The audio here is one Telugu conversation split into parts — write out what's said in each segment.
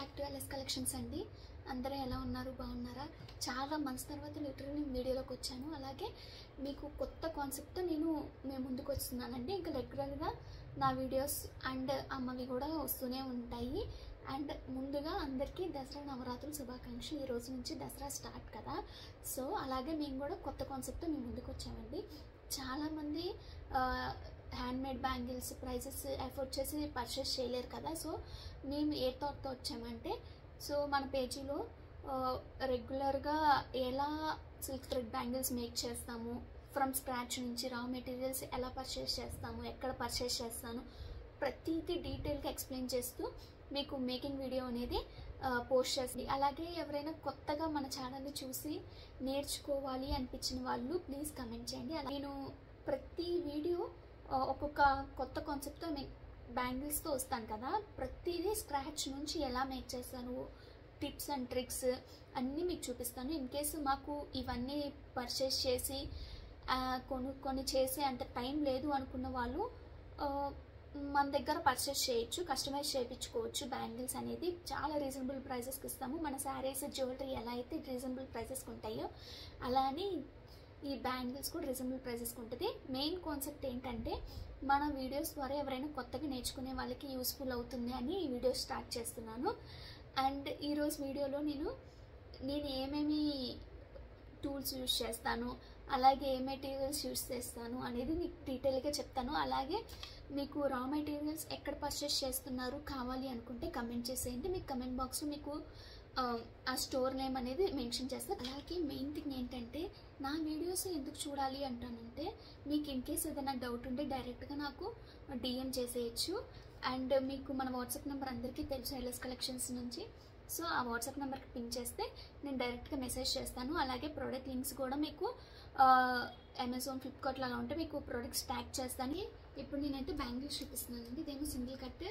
బ్యాక్ టు ఎల్ఎస్ కలెక్షన్స్ అండి. అందరూ ఎలా ఉన్నారు, బాగున్నారా? చాలా మంత్స్ తర్వాత లిటరల్లీ వీడియోలోకి వచ్చాను. అలాగే మీకు కొత్త కాన్సెప్ట్తో మేము ముందుకు వస్తున్నానండి. ఇంకా రెగ్యులర్గా నా వీడియోస్ అండ్ అమ్మవి కూడా వస్తూనే ఉంటాయి. అండ్ ముందుగా అందరికీ దసరా నవరాత్రుల శుభాకాంక్షలు. ఈ రోజు నుంచి దసరా స్టార్ట్ కదా, సో అలాగే మేము కూడా కొత్త కాన్సెప్ట్తో మేము ముందుకు వచ్చామండి. చాలామంది హ్యాండ్మేడ్ బ్యాంగిల్స్ ప్రైజెస్ ఎఫోర్డ్ చేసి పర్చేస్ చేయలేరు కదా, సో మేము ఏ థాట్తో వచ్చామంటే, సో మన పేజీలో రెగ్యులర్గా ఎలా సిల్క్ థ్రెడ్ బ్యాంగిల్స్ మేక్ చేస్తాము, ఫ్రమ్ స్క్రాచ్ నుంచి రా మెటీరియల్స్ ఎలా పర్చేస్ చేస్తాము, ఎక్కడ పర్చేస్ చేస్తాను, ప్రతిదీ డీటెయిల్గా ఎక్స్ప్లెయిన్ చేస్తూ మీకు మేకింగ్ వీడియో అనేది పోస్ట్ చేస్తుంది. అలాగే ఎవరైనా కొత్తగా మన ఛానల్ని చూసి నేర్చుకోవాలి అనిపించిన వాళ్ళు ప్లీజ్ కమెంట్ చేయండి. నేను ప్రతి వీడియో ఒక్కొక్క కొత్త కాన్సెప్ట్తో బ్యాంగిల్స్తో వస్తాను కదా, ప్రతిదీ స్క్రాచ్ నుంచి ఎలా మేక్ చేస్తాను, టిప్స్ అండ్ ట్రిక్స్ అన్నీ మీకు చూపిస్తాను. ఇన్ కేసు మాకు ఇవన్నీ పర్చేస్ చేసి కొన్ని చేసే అంత టైం లేదు అనుకున్న వాళ్ళు మన దగ్గర పర్చేస్ చేయొచ్చు, కస్టమైజ్ చేయించుకోవచ్చు. బ్యాంగిల్స్ అనేది చాలా రీజనబుల్ ప్రైజెస్కి ఇస్తాము. మన శారీస్ జ్యువెలరీ ఎలా అయితే రీజనబుల్ ప్రైజెస్కి ఉంటాయో అలానే ఈ బ్యాంగిల్స్ కూడా రీజనబుల్ ప్రైజెస్కి ఉంటుంది. మెయిన్ కాన్సెప్ట్ ఏంటంటే, మన వీడియోస్ ద్వారా ఎవరైనా కొత్తగా నేర్చుకునే వాళ్ళకి యూస్ఫుల్ అవుతుంది అని ఈ వీడియో స్టార్ట్ చేస్తున్నాను. అండ్ ఈరోజు వీడియోలో నేను ఏమేమి టూల్స్ యూజ్ చేస్తాను, అలాగే ఏ మెటీరియల్స్ యూజ్ చేస్తాను అనేది మీకు డీటెయిల్గా చెప్తాను. అలాగే మీకు రా మెటీరియల్స్ ఎక్కడ పర్చేస్ చేస్తున్నారు కావాలి అనుకుంటే కమెంట్ చేసేయండి. మీకు కమెంట్ బాక్స్లో మీకు ఆ స్టోర్ నేమ్ అనేది మెన్షన్ చేస్తారు. అలాగే మెయిన్ థింగ్ ఏంటంటే, నా వీడియోస్ ఎందుకు చూడాలి అంటానంటే, మీకు ఇన్ కేస్ ఏదైనా డౌట్ ఉంటే డైరెక్ట్గా నాకు డిఎం చేసేయచ్చు. అండ్ మీకు మన వాట్సాప్ నెంబర్ అందరికీ తెలుసు ఎల్ఎస్ కలెక్షన్స్ నుంచి, సో ఆ వాట్సాప్ నెంబర్కి పింక్ చేస్తే నేను డైరెక్ట్గా మెసేజ్ చేస్తాను. అలాగే ప్రోడక్ట్ లింక్స్ కూడా మీకు అమెజాన్, ఫ్లిప్కార్ట్లో అలా ఉంటే మీకు ప్రోడక్ట్స్ ట్యాగ్ చేస్తాను. ఇప్పుడు నేనైతే బ్యాంగిల్స్ చూపిస్తున్నానండి. ఇదేమో సింగిల్ కట్,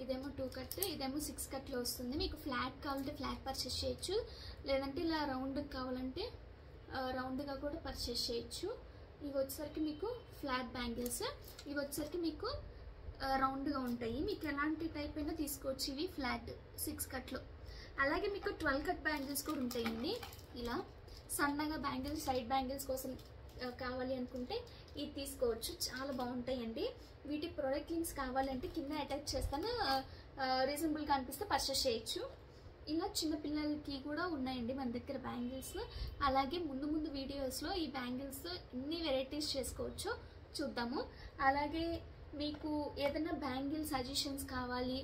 ఇదేమో 2 కట్, ఇదేమో 6 కట్లో వస్తుంది. మీకు ఫ్లాట్ కావాలంటే ఫ్లాట్ పర్చేస్ చేయొచ్చు, లేదంటే ఇలా రౌండ్ కావాలంటే రౌండ్గా కూడా పర్చేస్ చేయొచ్చు. ఇవి వచ్చేసరికి మీకు ఫ్లాట్ బ్యాంగిల్స్, ఇవి వచ్చేసరికి మీకు రౌండ్గా ఉంటాయి. మీకు ఎలాంటి టైప్ అయినా తీసుకోవచ్చు. ఇవి ఫ్లాట్ 6 కట్లో. అలాగే మీకు 12 కట్ బ్యాంగిల్స్ కూడా ఉంటాయండి. ఇలా సన్నగా బ్యాంగిల్స్, సైడ్ బ్యాంగిల్స్ కోసం కావాలి అనుకుంటే ఇది తీసుకోవచ్చు, చాలా బాగుంటాయండి. వీటి ప్రోడక్ట్ లింక్స్ కావాలంటే కింద అటాచ్ చేస్తాను, రీజనబుల్గా అనిపిస్తే పర్చేస్ చేయొచ్చు. ఇలా చిన్నపిల్లలకి కూడా ఉన్నాయండి మన దగ్గర బ్యాంగిల్స్. అలాగే ముందు వీడియోస్లో ఈ బ్యాంగిల్స్ ఎన్ని వెరైటీస్ చేసుకోవచ్చో చూద్దాము. అలాగే మీకు ఏదైనా బ్యాంగిల్ సజెషన్స్ కావాలి,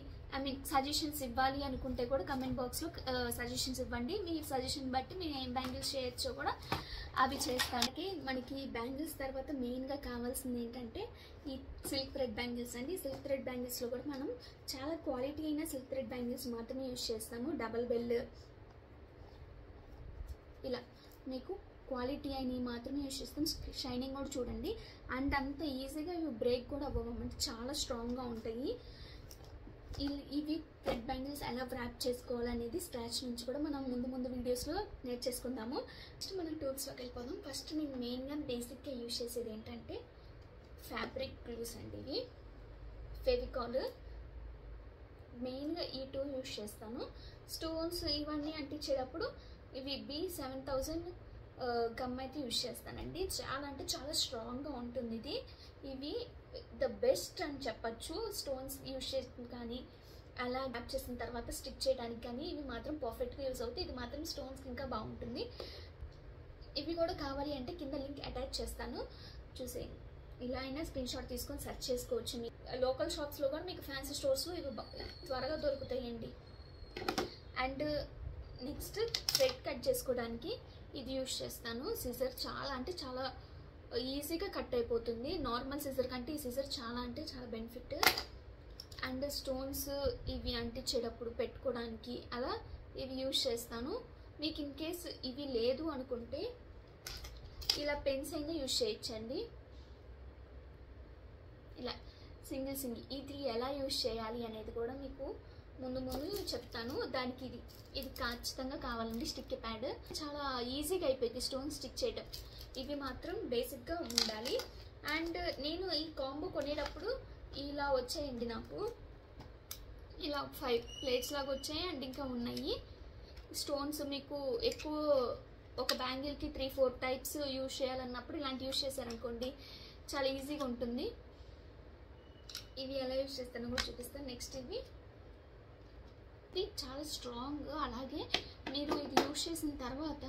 సజెషన్స్ ఇవ్వాలి అనుకుంటే కూడా కమెంట్ బాక్స్లో సజెషన్స్ ఇవ్వండి. మీ సజెషన్ బట్టి మేము ఏం బ్యాంగిల్స్ చేయొచ్చో కూడా అవి చేస్తానికి. మనకి బ్యాంగిల్స్ తర్వాత మెయిన్గా కావాల్సింది ఏంటంటే ఈ సిల్క్ థ్రెడ్ బ్యాంగిల్స్ అండి. సిల్క్ థ్రెడ్ బ్యాంగిల్స్లో కూడా మనం చాలా క్వాలిటీ అయిన సిల్క్ థ్రెడ్ బ్యాంగిల్స్ మాత్రమే యూజ్ చేస్తాము. డబల్ బెల్ ఇలా మీకు క్వాలిటీ అయినవి మాత్రమే యూజ్ చేస్తాం. షైనింగ్ కూడా చూడండి. అండ్ అంత ఈజీగా ఇవి బ్రేక్ కూడా అవ్వమంటే చాలా స్ట్రాంగ్గా ఉంటాయి. ఇవి థ్రెడ్ బ్యాంగిల్స్ ఎలా ర్యాప్ చేసుకోవాలనేది స్క్రాచ్ నుంచి కూడా మనం ముందు వీడియోస్లో నేర్చేసుకుందాము. నెక్స్ట్ మనం టూల్స్లోకి వెళ్ళిపోదాం. ఫస్ట్ నేను మెయిన్గా బేసిక్గా యూజ్ చేసేది ఏంటంటే ఫ్యాబ్రిక్ గ్లూస్ అండి. ఇవి ఫెవికాల్, మెయిన్గా ఈ టూల్ యూజ్ చేస్తాను. స్టోన్స్ ఇవన్నీ అంటించేటప్పుడు ఇవి B7000 గమ్ అయితే యూజ్ చేస్తానండి. చాలా అంటే చాలా స్ట్రాంగ్గా ఉంటుంది ఇది. ఇవి ద బెస్ట్ అని చెప్పచ్చు. స్టోన్స్ యూజ్ చేసిన కానీ అలా ర్యాప్ చేసిన తర్వాత స్టిక్ చేయడానికి కానీ ఇవి మాత్రం పర్ఫెక్ట్గా యూజ్ అవుతాయి. ఇది మాత్రం స్టోన్స్కి ఇంకా బాగుంటుంది. ఇవి కూడా కావాలి అంటే కింద లింక్ అటాచ్ చేస్తాను, చూసేయండి. ఇలా అయినా స్క్రీన్ షాట్ తీసుకొని సెర్చ్ చేసుకోవచ్చు. మీ లోకల్ షాప్స్లో కూడా మీకు ఫ్యాన్సీ స్టోర్స్లో ఇవి త్వరగా దొరుకుతాయండి. అండ్ నెక్స్ట్ థ్రెడ్ కట్ చేసుకోవడానికి ఇది యూజ్ చేస్తాను. సిజర్ చాలా అంటే చాలా ఈజీగా కట్ అయిపోతుంది. నార్మల్ సిజర్ కంటే ఈ సిజర్ చాలా అంటే చాలా బెనిఫిట్. అండ్ స్టోన్స్ ఇవి అంటించేటప్పుడు పెట్టుకోవడానికి అలా ఇవి యూజ్ చేస్తాను. మీకు ఇన్ కేస్ ఇవి లేదు అనుకుంటే ఇలా పెన్స్ అయినా యూజ్ చేయొచ్చండి. ఇలా సింగిల్ ఇది ఎలా యూజ్ చేయాలి అనేది కూడా మీకు ముందు చెప్తాను. దానికి ఇది ఖచ్చితంగా కావాలండి. స్టిక్ ప్యాడ్ చాలా ఈజీగా అయిపోయింది స్టోన్ స్టిక్ చేయడం. ఇవి మాత్రం బేసిక్గా ఉండాలి. అండ్ నేను ఈ కాంబో కొనేటప్పుడు ఇలా వచ్చాయండి నాకు. ఇలా 5 ప్లేట్స్ లాగా వచ్చాయి. అండ్ ఇంకా ఉన్నాయి స్టోన్స్. మీకు ఎక్కువ ఒక బ్యాంగిల్కి 3-4 టైప్స్ యూజ్ చేయాలన్నప్పుడు ఇలాంటి యూజ్ చేశారనుకోండి చాలా ఈజీగా ఉంటుంది. ఇవి ఎలా యూజ్ చేస్తానో కూడా చూపిస్తాను. నెక్స్ట్ ఇది చాలా స్ట్రాంగ్. అలాగే మీరు ఇది యూజ్ చేసిన తర్వాత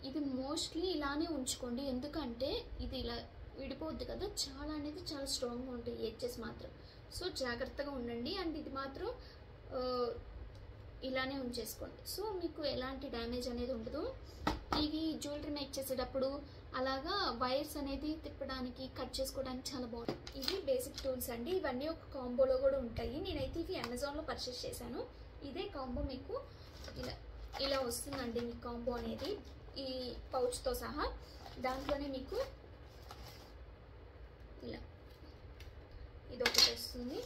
ఇది మోస్ట్లీ ఇలానే ఉంచుకోండి, ఎందుకంటే ఇది ఇలా విడిపోద్ది కదా, చాలా స్ట్రాంగ్గా ఉంటాయి ఎడ్జెస్ మాత్రం. సో జాగ్రత్తగా ఉండండి. అండ్ ఇది మాత్రం ఇలానే ఉంచేసుకోండి. సో మీకు ఎలాంటి డ్యామేజ్ అనేది ఉండదు. ఇవి జ్యువెలరీ మేక్ చేసేటప్పుడు అలాగా వైర్స్ అనేది తిప్పడానికి కట్ చేసుకోవడానికి చాలా బాగుంటుంది. ఇవి బేసిక్ టూల్స్ అండి. ఇవన్నీ ఒక కాంబోలో కూడా ఉంటాయి. నేనైతే ఇవి అమెజాన్లో పర్చేస్ చేశాను. ఇదే కాంబో మీకు ఇలా వస్తుందండి. మీ కాంబో అనేది ఈ పౌచ్తో సహా దాంట్లోనే మీకు ఇలా ఇది ఒకటి వస్తుంది.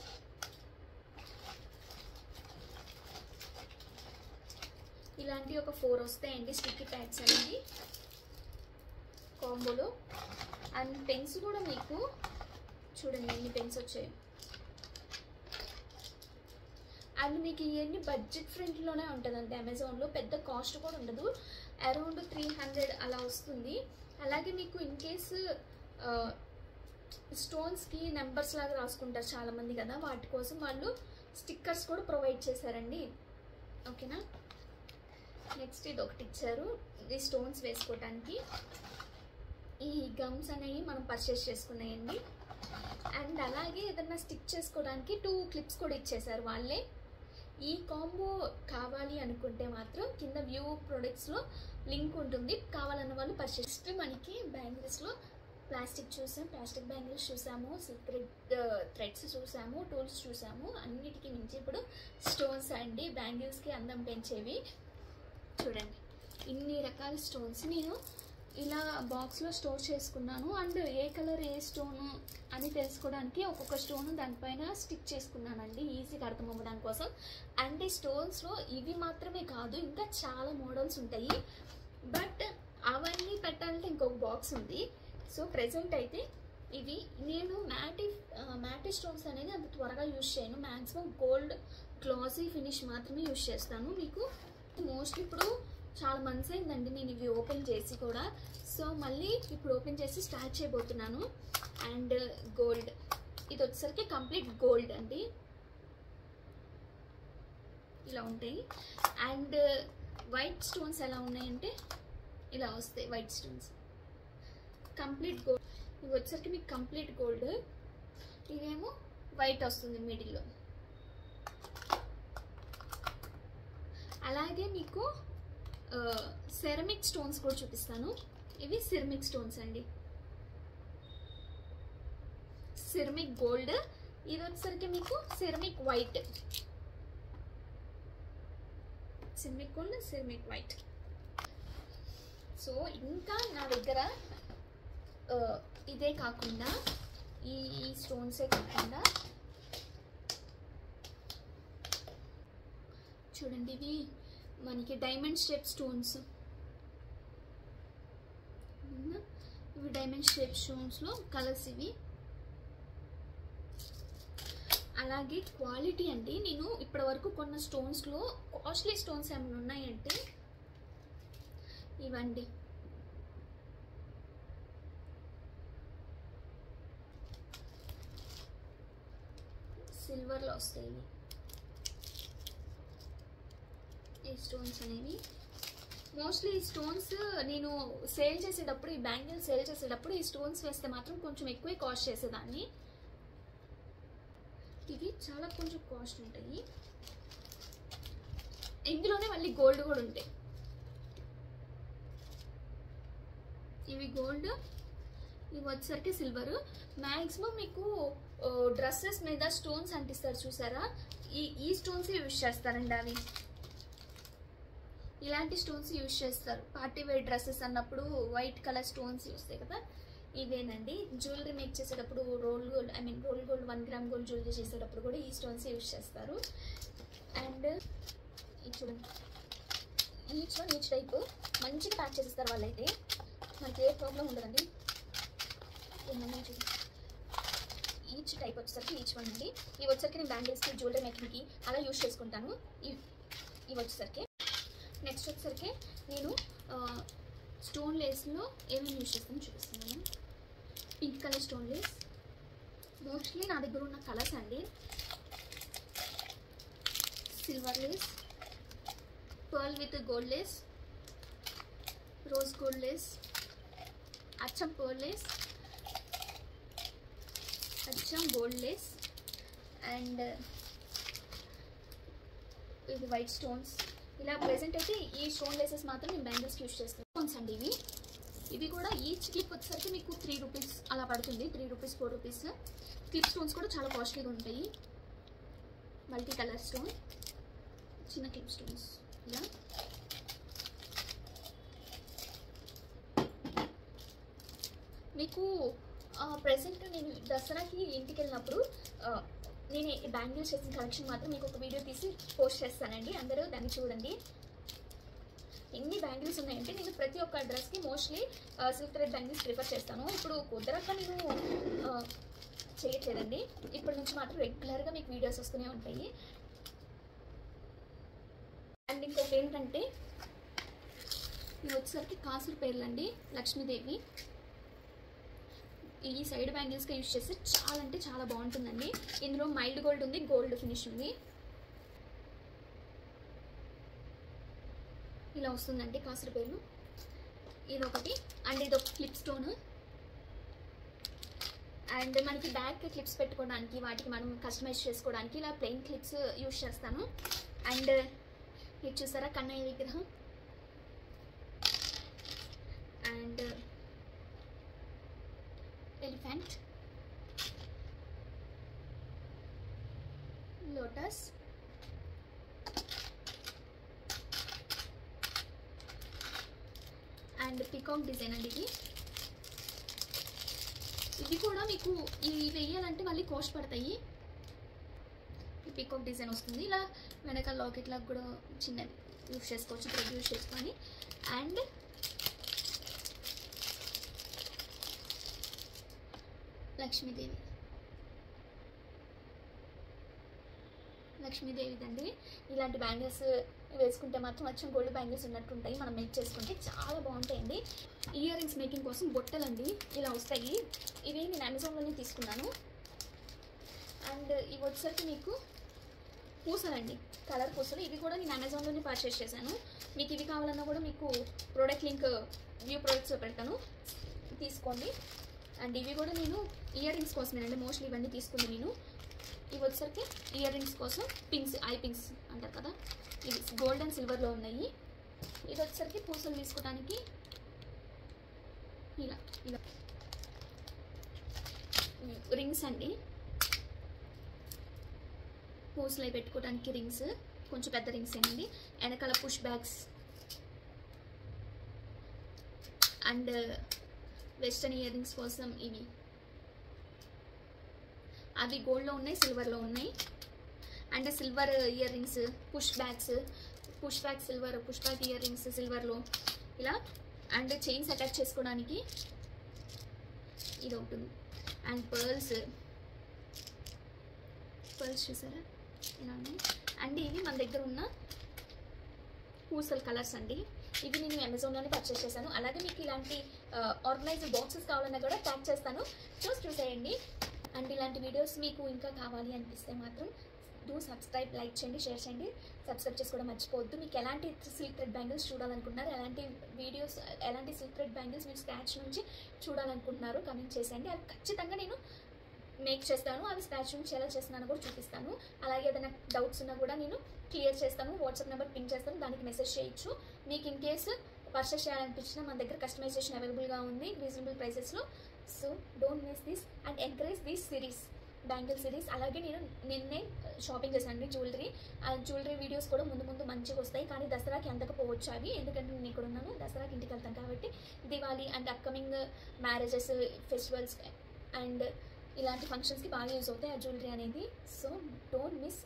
ఇలాంటి ఒక 4 వస్తాయండి స్టిక్కీ ప్యాడ్స్ అనేది కాంబోలో. అండ్ పెన్స్ కూడా మీకు చూడండి ఎన్ని పెన్స్ వచ్చాయి. అండ్ మీకు ఇవన్నీ బడ్జెట్ ఫ్రెండ్లీలోనే ఉంటుందండి. అమెజాన్లో పెద్ద కాస్ట్ కూడా ఉండదు, అరౌండ్ 300 అలా వస్తుంది. అలాగే మీకు ఇన్ కేసు స్టోన్స్కి నెంబర్స్ లాగా రాసుకుంటారు చాలామంది కదా, వాటి కోసం వాళ్ళు స్టిక్కర్స్ కూడా ప్రొవైడ్ చేశారండి. ఓకేనా. నెక్స్ట్ ఇది ఒకటి ఇచ్చారు, ఈ స్టోన్స్ వేసుకోవటానికి. ఈ గమ్స్ అనేవి మనం పర్చేస్ చేసుకున్నాయండి. అండ్ అలాగే ఏదన్నా స్టిక్ చేసుకోవడానికి 2 క్లిప్స్ కూడా ఇచ్చేసారు వాళ్ళే. ఈ కాంబో కావాలి అనుకుంటే మాత్రం కింద వ్యూ ప్రొడక్ట్స్లో లింక్ ఉంటుంది, కావాలన్న వాళ్ళు పర్చేస్. మనకి బ్యాంగిల్స్లో ప్లాస్టిక్ బ్యాంగిల్స్ చూసాము, సీక్రెట్ థ్రెడ్స్ చూసాము, టూల్స్ చూసాము. అన్నిటికీ మించి ఇప్పుడు స్టోన్స్ అండి, బ్యాంగిల్స్కి అందం పెంచేవి. చూడండి ఇన్ని రకాల స్టోన్స్ నేను ఇలా బాక్స్లో స్టోర్ చేసుకున్నాను. And A colour A stone అని తెలుసుకోవడానికి ఒక్కొక్క స్టోన్ దానిపైన స్టిక్ చేసుకున్నానండి, ఈజీగా అర్థం అవ్వడం కోసం. అండ్ ఈ స్టోన్స్లో ఇవి మాత్రమే కాదు, ఇంకా చాలా మోడల్స్ ఉంటాయి. బట్ అవన్నీ పెట్టాలంటే ఇంకొక బాక్స్ ఉంది. సో ప్రెజెంట్ అయితే ఇవి నేను మ్యాటి స్టోన్స్ అనేది అంత త్వరగా యూజ్ చేయను. మ్యాక్సిమం గోల్డ్ గ్లాసీ ఫినిష్ మాత్రమే యూజ్ చేస్తాను. మీకు మోస్ట్లీ ఇప్పుడు చాలా మంత్స్ అయిందండి నేను ఇవి ఓపెన్ చేసి కూడా. సో మళ్ళీ ఇప్పుడు ఓపెన్ చేసి స్టార్ట్ చేయబోతున్నాను. అండ్ గోల్డ్ ఇది వచ్చేసరికి కంప్లీట్ గోల్డ్ అండి, ఇలా ఉంటాయి. అండ్ వైట్ స్టోన్స్ ఎలా ఉన్నాయంటే ఇలా వస్తాయి. White stones complete gold. ఇవి వచ్చేసరికి మీకు కంప్లీట్ గోల్డ్, ఇవేమో వైట్ వస్తుంది మిడిల్లో. అలాగే మీకు సెరమిక్ స్టోన్స్ కూడా చూపిస్తాను. ఇవి సిరమిక్ స్టోన్స్ అండి, సిరమిక్ గోల్డ్. ఇది వచ్చేసరికి మీకు ceramic white, ceramic gold, ceramic white. So ఇంకా నా దగ్గర ఇదే కాకుండా ఈ స్టోన్సే కాకుండా చూడండి ఇవి మనకి డైమండ్ షేప్ స్టోన్స్. ఇవి డైమండ్ షేప్ స్టోన్స్లో కలర్స్ ఇవి. అలాగే క్వాలిటీ అండి, నేను ఇప్పటి వరకు కొన్న స్టోన్స్లో కాస్ట్లీ స్టోన్స్ ఏమైనా ఉన్నాయంటే ఇవండి. సిల్వర్లో వస్తాయి ఇవి. ఈ స్టోన్స్ అనేవి మోస్ట్లీ ఈ స్టోన్స్ నేను సేల్ చేసేటప్పుడు, ఈ బ్యాంగిల్ సేల్ చేసేటప్పుడు ఈ స్టోన్స్ వేస్తే మాత్రం కొంచెం ఎక్కువే కాస్ట్ చేసేదాన్ని. ఇవి చాలా కొంచెం కాస్ట్ ఉంటాయి. ఇందులోనే మళ్ళీ గోల్డ్ కూడా ఉంటాయి. ఇవి గోల్డ్, ఇవి వచ్చేసరికి సిల్వర్. మ్యాక్సిమం మీకు డ్రెస్సెస్ మీద స్టోన్స్ అంటిస్తారు చూసారా, ఈ స్టోన్స్ యూజ్ చేస్తారండి. అవి ఇలాంటి స్టోన్స్ యూజ్ చేస్తారు పార్టీ వేర్ డ్రెస్సెస్ అన్నప్పుడు. వైట్ కలర్ స్టోన్స్ వస్తాయి కదా, ఇవేనండి. జ్యువెలరీ మేక్ చేసేటప్పుడు roll gold, roll gold 1 gram gold jewellery చేసేటప్పుడు కూడా ఈ స్టోన్స్ యూజ్ చేస్తారు. అండ్ చూడండి ఈచ్ టైప్ మంచిగా ప్యాక్ చేసేస్తారు వాళ్ళైతే, మనకి ఏ ప్రాబ్లం ఉండదండి. ఏమన్నా చూడండి ఈచ్ టైప్ వచ్చేసరికి ఈచ్ వన్ అండి. ఇవి వచ్చేసరికి నేను బ్యాంగిల్స్కి, జ్యువెలరీ మేకింగ్కి అలా యూజ్ చేసుకుంటాను. ఇవి వచ్చేసరికి నెక్స్ట్ వచ్చేసరికి నేను స్టోన్ లేస్లో ఏమేమి యూజ్ చేస్తాను చూపిస్తున్నాను. Pink colour stone lace, mostly నా దగ్గర ఉన్న కలర్స్ అండి. Silver lace, pearl with gold lace, rose gold lace, అచ్చం పర్ల్ లేస్, అచ్చం గోల్డ్ లేస్, అండ్ ఇది వైట్ స్టోన్స్. ఇలా ప్రెజెంట్ అయితే ఈ స్టోన్ లేసెస్ మాత్రం నేను బ్యాంగిల్స్కి యూజ్ చేస్తాను. స్టోన్స్ అండి ఇవి కూడా ఈచ్ క్లిప్ వచ్చేసరికి మీకు 3 రూపీస్ అలా పడుతుంది. 3 రూపీస్ 4 రూపీస్. క్లిప్ స్టోన్స్ కూడా చాలా కాస్ట్లీగా ఉంటాయి. మల్టీ కలర్ స్టోన్, చిన్న క్లిప్ స్టోన్స్ ఇలా. మీకు ప్రెసెంట్ నేను దసరాకి ఇంటికి వెళ్ళినప్పుడు నేను బ్యాంగిల్స్ చేసిన కలెక్షన్ మాత్రం మీకు ఒక వీడియో తీసి పోస్ట్ చేస్తానండి. అందరూ దాన్ని చూడండి. ఎన్ని బ్యాంగిల్స్ ఉన్నాయంటే నేను ప్రతి ఒక్క డ్రెస్కి mostly silk thread bangles prefer చేస్తాను. ఇప్పుడు కుదరక నేను చేయట్లేదండి. ఇప్పటి నుంచి మాత్రం రెగ్యులర్గా మీకు వీడియోస్ వస్తూనే ఉంటాయి. అండ్ ఇంకొకటి ఏంటంటే ఇవి వచ్చేసరికి కాసుల పేర్లు అండి. లక్ష్మీదేవి. ఈ సైడ్ బ్యాంగిల్స్గా యూజ్ చేస్తే చాలా అంటే చాలా బాగుంటుందండి. ఇందులో మైల్డ్ గోల్డ్ ఉంది, గోల్డ్ ఫినిష్ ఉంది. ఇలా వస్తుందండి కాసుల పేర్లు. ఇదొకటి. అండ్ ఇదొక క్లిప్ స్టోన్. అండ్ మనకి బ్యాక్ క్లిప్స్ పెట్టుకోవడానికి, వాటికి మనం కస్టమైజ్ చేసుకోవడానికి ఇలా ప్లెయిన్ క్లిప్స్ యూజ్ చేస్తాను. అండ్ ఇది చూసారా కన్నయ్య విగ్రహం. And elephant, lotus, and peacock design అండి. ఇది కూడా మీకు ఇవి వేయాలంటే మళ్ళీ కాస్ట్ పడతాయి. ఈ పికాక్ డిజైన్ వస్తుంది. ఇలా వెనకాల లాకెట్ లాగా కూడా చిన్నది యూజ్ చేసుకోవచ్చు, థ్రెడ్ యూజ్ చేసుకొని. అండ్ లక్ష్మీదేవిదండి. ఇలాంటి బ్యాంగిల్స్ వేసుకుంటే మాత్రం వచ్చి గోల్డ్ బ్యాంగిల్స్ ఉన్నట్టుంటాయి. మనం మేక్ చేసుకుంటే చాలా బాగుంటాయండి. ఇయర్ రింగ్స్ మేకింగ్ కోసం బొట్టలండి ఇలా వస్తాయి. ఇవి నేను అమెజాన్లోనే తీసుకున్నాను. అండ్ ఇవి వచ్చేసరికి మీకు పూసలండి, కలర్ పూసలు. ఇవి కూడా నేను అమెజాన్లోనే పర్చేస్ చేశాను. మీకు ఇవి కావాలన్నా కూడా మీకు ప్రోడక్ట్ లింక్ వ్యూ ప్రోడక్ట్స్లో పెడతాను, తీసుకోండి. అండ్ ఇవి కూడా నేను ఇయర్ రింగ్స్ కోసమేనండి మోస్ట్లీ ఇవన్నీ తీసుకుంది నేను. ఇవి వచ్చేసరికి ఇయర్ రింగ్స్ కోసం పింగ్స్, ఐ పింగ్స్ అంటారు కదా, ఇవి గోల్డ్ అండ్ సిల్వర్లో ఉన్నాయి. ఇది వచ్చేసరికి పూసలు తీసుకోవడానికి ఇలా ఇలా రింగ్స్ అండి. పూసలు అవి పెట్టుకోవడానికి రింగ్స్, కొంచెం పెద్ద రింగ్స్ అండి. వెనకాల push backs and western ear rings కోసం ఇవి. అవి గోల్డ్లో ఉన్నాయి, సిల్వర్లో ఉన్నాయి. And silver ear rings, push back silver, push back ear rings సిల్వర్లో ఇలా. అండ్ చైన్స్ అటాచ్ చేసుకోవడానికి ఇది ఉంటుంది. అండ్ పర్ల్స్ చూసారా ఇలా ఉన్నాయి. అండ్ ఇవి మన దగ్గర ఉన్న పూసల్ కలర్స్ అండి. ఇవి నేను అమెజాన్లోనే పర్చేస్ చేశాను. అలాగే మీకు ఇలాంటి ఆర్గనైజ్డ్ బాక్సెస్ కావాలన్నా కూడా ట్యాగ్ చేస్తాను, చూసేయండి. అండ్ ఇలాంటి వీడియోస్ మీకు ఇంకా కావాలి అనిపిస్తే మాత్రం సబ్స్క్రైబ్, లైక్ చేయండి, షేర్ చేయండి, సబ్స్క్రైబ్ చేసుకోవడం మర్చిపోవద్దు. మీకు ఎలాంటి సిల్క్ థ్రెడ్ బ్యాంగిల్స్ చూడాలనుకుంటున్నారు, ఎలాంటి వీడియోస్, ఎలాంటి సిల్క్ థ్రెడ్ బ్యాంగిల్స్ మీరు స్క్రాచ్ నుంచి చూడాలనుకుంటున్నారు కమెంట్ చేసేయండి. అది ఖచ్చితంగా నేను మేక్ చేస్తాను. అవి స్క్రాచ్ నుంచి ఎలా చేస్తున్నానో కూడా చూపిస్తాను. అలాగే ఏదైనా డౌట్స్ ఉన్నా కూడా నేను క్లియర్ చేస్తాను. వాట్సాప్ నెంబర్ పిన్ చేస్తాను, దానికి మెసేజ్ చేయొచ్చు. మీకు ఇన్ కేసు పర్చేస్ చేయాలనిపించినా మన దగ్గర కస్టమైజేషన్ అవైలబుల్గా ఉంది రీజనబుల్ ప్రైసెస్లో. So don't miss this and encourage this series, bangle series. అలాగే నిన్నే షాపింగ్ చేశాను జ్యువెలరీ. ఆ జ్యువెలరీ వీడియోస్ కూడా ముందు మంచిగా వస్తాయి. కానీ దసరాకి అందకపోవచ్చు అవి, ఎందుకంటే నేను ఇక్కడ ఉన్నాను. దసరాకి ఇంటికి వెళ్తాను కాబట్టి Diwali and upcoming marriages, festivals and ఇలాంటి ఫంక్షన్స్కి బాగా యూజ్ అవుతాయి ఆ జ్యువెలరీ అనేది. So don't miss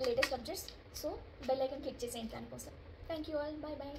latest updates. So bell icon click చేసేయండి దానికోసం. Thank you all, bye bye.